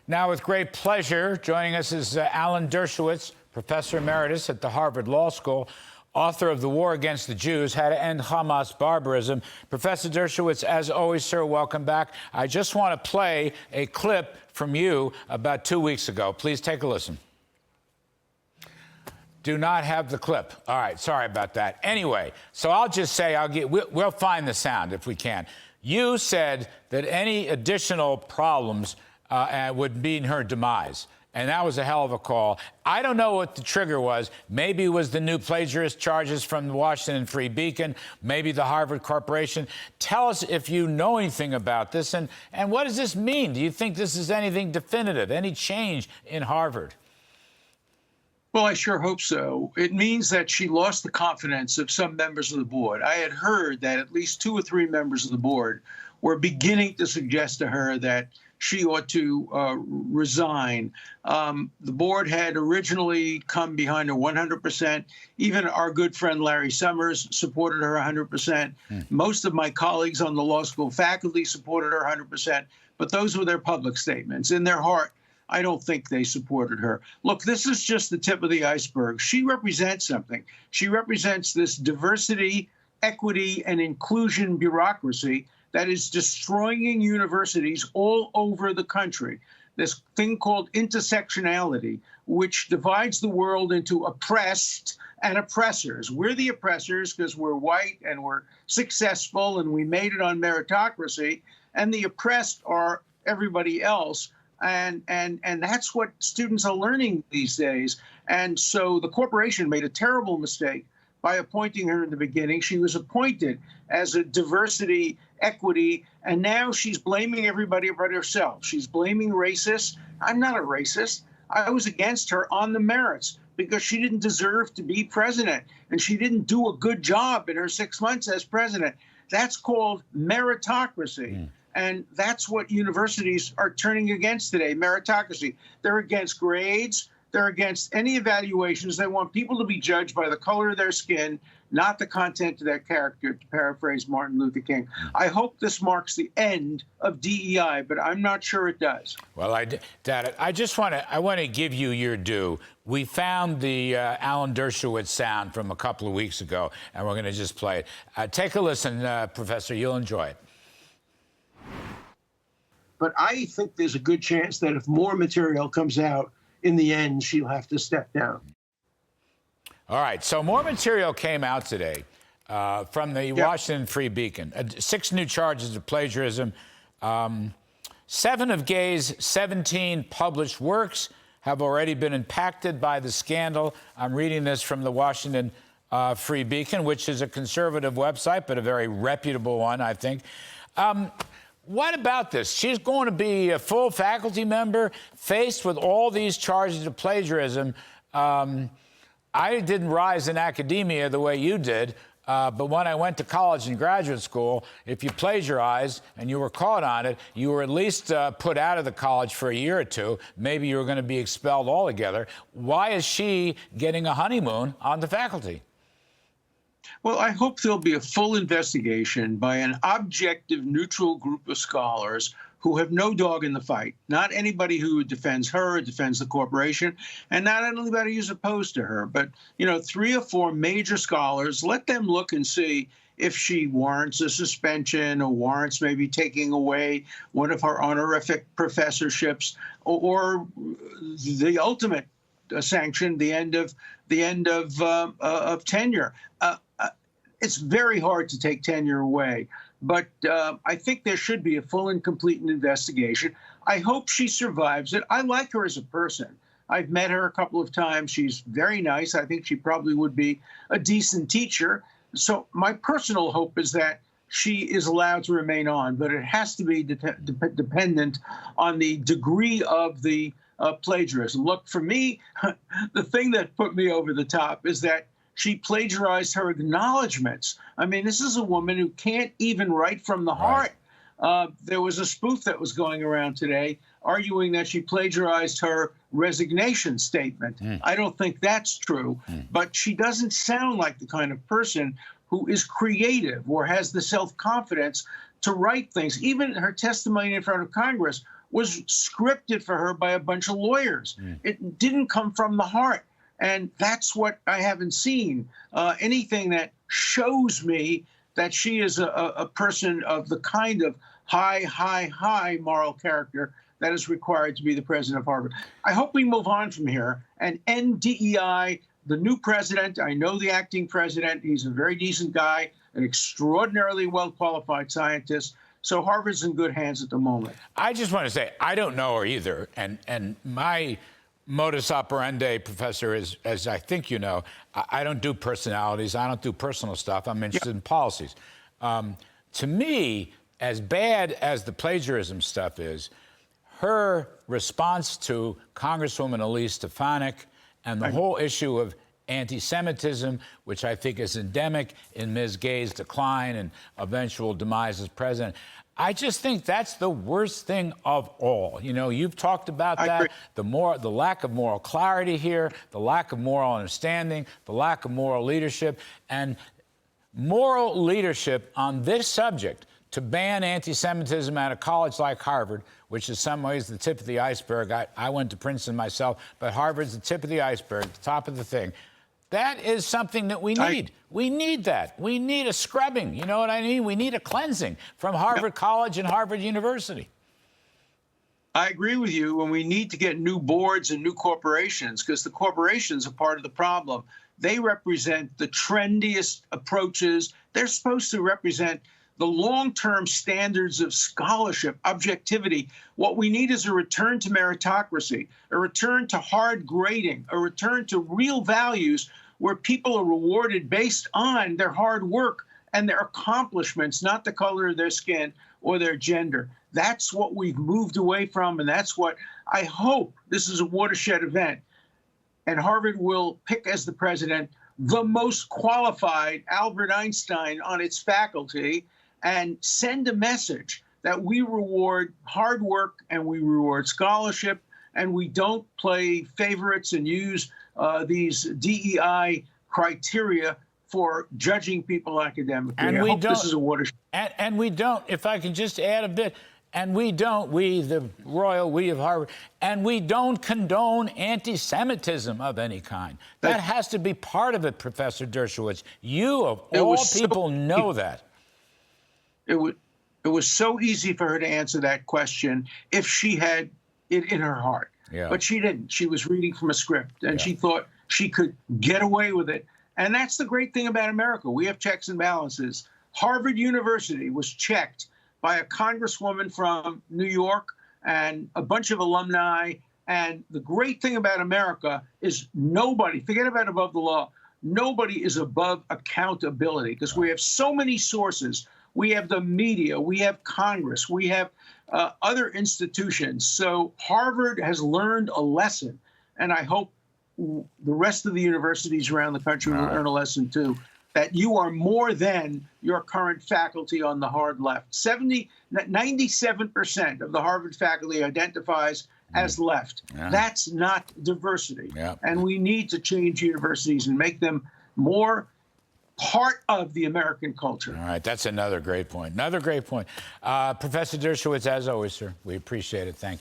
Now, with great pleasure, joining us is Alan Dershowitz, Professor-Emeritus at the Harvard Law School, author of The War Against the Jews, How to End Hamas Barbarism. Professor Dershowitz, as always, sir, welcome back. I just want to play a clip from you about 2 weeks ago. Please take a listen. Do not have the clip. All right, sorry about that. Anyway, so I'll just say, we'll find the sound if we can. You said that any additional problems would mean her demise. And that was a hell of a call. I don't know what the trigger was. Maybe it was the new plagiarist charges from the Washington Free Beacon, maybe the Harvard Corporation. Tell us if you know anything about this, and what does this mean? Do you think this is anything definitive, any change in Harvard? Well, I sure hope so. It means that she lost the confidence of some members of the board. I had heard that at least 2 or 3 members of the board were beginning to suggest to her that she ought to resign. The board had originally come behind her 100%. Even our good friend Larry Summers supported her 100%. Most of my colleagues on the law school faculty supported her 100%. But those were their public statements. In their heart, I don't think they supported her. Look, this is just the tip of the iceberg. She represents something. She represents this diversity, equity, and inclusion bureaucracy that is destroying universities all over the country. This thing called intersectionality, which divides the world into oppressed and oppressors. We're the oppressors because we're white and we're successful and we made it on meritocracy, and the oppressed are everybody else. And that's what students are learning these days. And so the corporation made a terrible mistake by appointing her in the beginning. She was appointed as a diversity, equity, and now she's blaming everybody but herself. She's blaming racists. I'm not a racist. I was against her on the merits because she didn't deserve to be president, and she didn't do a good job in her 6 months as president. That's called meritocracy. And that's what universities are turning against today, meritocracy. They're against grades. They're against any evaluations. They want people to be judged by the color of their skin, not the content of their character, to paraphrase Martin Luther King. I hope this marks the end of DEI, but I'm not sure it does. Well, I just want to give you your due. We found the Alan Dershowitz sound from a couple of weeks ago, and we're going to just play it. Take a listen, Professor. You'll enjoy it. But I think there's a good chance that if more material comes out, in the end, she'll have to step down. All right. So more material came out today from the Washington Free Beacon. 6 new charges of plagiarism. 7 of Gay's 17 published works have already been impacted by the scandal. I'm reading this from the Washington Free Beacon, which is a conservative website, but a very reputable one, I think. What about this? She's going to be a full faculty member faced with all these charges of plagiarism. I didn't rise in academia the way you did, but when I went to college and graduate school, if you plagiarized and you were caught on it, you were at least put out of the college for a year or 2. Maybe you were going to be expelled altogether. Why is she getting a honeymoon on the faculty? Well, I hope there'll be a full investigation by an objective, neutral group of scholars who have no dog in the fight, not anybody who defends her or defends the corporation, and not anybody who's opposed to her, but, 3 or 4 major scholars. Let them look and see if she warrants a suspension or warrants maybe taking away one of her honorific professorships, or the ultimate sanction, the end of tenure. It's very hard to take tenure away, but I think there should be a full and complete investigation. I hope she survives it. I like her as a person. I've met her a couple of times. She's very nice. I think she probably would be a decent teacher. So my personal hope is that she is allowed to remain on, but it has to be dependent on the degree of the plagiarism. Look, for me, the thing that put me over the top is that she plagiarized her acknowledgments. I mean, this is a woman who can't even write from the heart. There was a spoof that was going around today arguing that she plagiarized her resignation statement. I don't think that's true, but she doesn't sound like the kind of person who is creative or has the self-confidence to write things. Even her testimony in front of Congress was scripted for her by a bunch of lawyers. It didn't come from the heart. And that's what I haven't seen. Anything that shows me that she is a person of the kind of high moral character that is required to be the president of Harvard. I hope we move on from here and end DEI. The new president, I know the acting president, he's a very decent guy, an extraordinarily well-qualified scientist. So Harvard's in good hands at the moment. I just want to say, I don't know her either. And my modus operandi, Professor, is, as I think you know, I don't do personalities. I don't do personal stuff. I'm interested in policies. To me, as bad as the plagiarism stuff is, her response to Congresswoman Elise Stefanik and the whole issue of anti-Semitism, which I think is endemic in Ms. Gay's decline and eventual demise as president, I just think that's the worst thing of all. You know, you've talked about that, the lack of moral clarity here, the lack of moral understanding, the lack of moral leadership, and moral leadership on this subject to ban anti-Semitism at a college like Harvard, which is in some ways the tip of the iceberg. I went to Princeton myself, but Harvard's the tip of the iceberg, the top of the thing. That is something that we need. We need that. We need a scrubbing. You know what I mean? We need a cleansing from Harvard College and Harvard University. I agree with you, and we need to get new boards and new corporations, because the corporations are part of the problem. They represent the trendiest approaches. They're supposed to represent the long-term standards of scholarship, objectivity. What we need is a return to meritocracy, a return to hard grading, a return to real values where people are rewarded based on their hard work and their accomplishments, not the color of their skin or their gender. That's what we've moved away from, and that's what I hope this is a watershed event. And Harvard will pick as the president the most qualified Albert Einstein on its faculty and send a message that we reward hard work and we reward scholarship, and we don't play favorites and use these DEI criteria for judging people academically. And I hope this is a watershed. And we don't, if I can just add a bit, and we don't, we, the royal we of Harvard, and we don't condone anti-Semitism of any kind. That has to be part of it, Professor Dershowitz. You, of all people, know that. It was so easy for her to answer that question if she had it in her heart. Yeah. But she didn't. She was reading from a script, and she thought she could get away with it. And that's the great thing about America. We have checks and balances. Harvard University was checked by a congresswoman from New York and a bunch of alumni. And the great thing about America is nobody, forget about above the law, nobody is above accountability, because we have so many sources. We have the media, we have Congress, we have other institutions. So Harvard has learned a lesson, and I hope the rest of the universities around the country will learn a lesson too, that you are more than your current faculty on the hard left. 97% of the Harvard faculty identifies as left. That's not diversity. And we need to change universities and make them more part of the American culture. All right, that's another great point. Another great point. Professor Dershowitz, as always, sir, we appreciate it. Thank you.